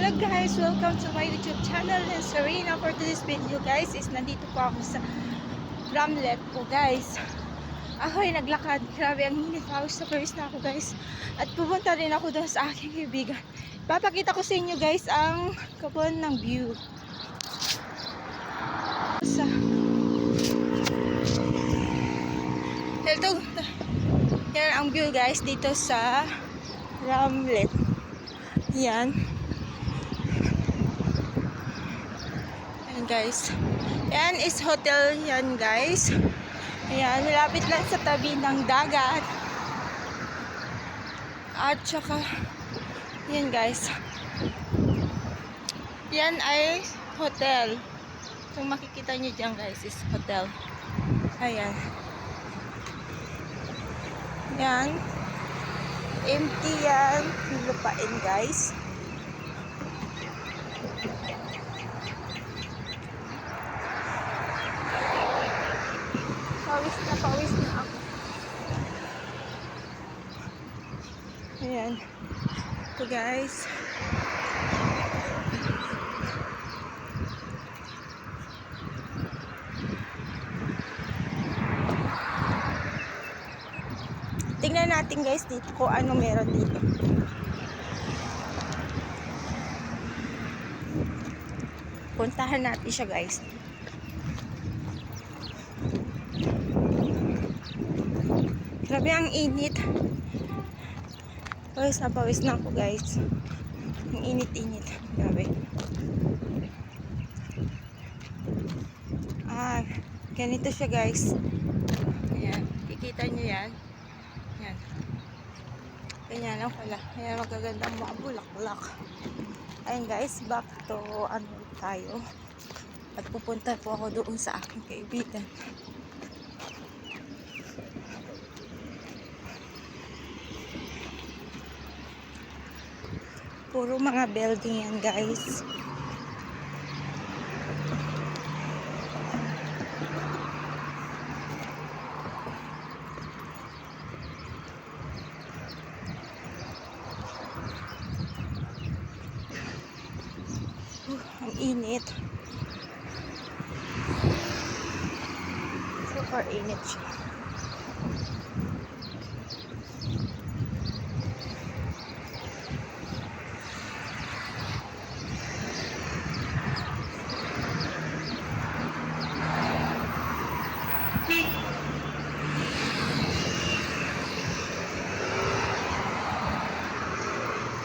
Hello guys, welcome to my YouTube channel and Serena. For today's video guys is nandito po ako sa Ramlet po guys. Ahoy, naglakad. Grabe, ang init. Pawis na pawis na ako guys. At pupunta rin ako doon sa aking kaibigan. Papakita ko sa inyo guys ang kapon ng view. Yan ang view guys dito sa Ramlet. Yan. Ayan guys. Yan is hotel yan guys. Ayan, malapit lang sa tabi ng dagat. At saka, yan guys. Yan ay hotel. Kung makikita nyo dyan guys is hotel. Ayan. Yan. Empty yan. Lupain guys. Pawis na ako. Ayan. Ito guys. Tingnan natin guys dito kung ano meron dito. Puntahan natin siya guys. Grabe ang init. Pawis na ako guys. Ang init-init. Grabe. Ganito siya guys. Ayan. Kikita nyo yan. Yan. Ganyan lang pala. Ayan, magagandang mga bulak-bulak. Ayan guys, back to ano tayo. At pupunta po ako doon sa aking kaibigan. Puro mga building yan guys. Ang init. Super init siya.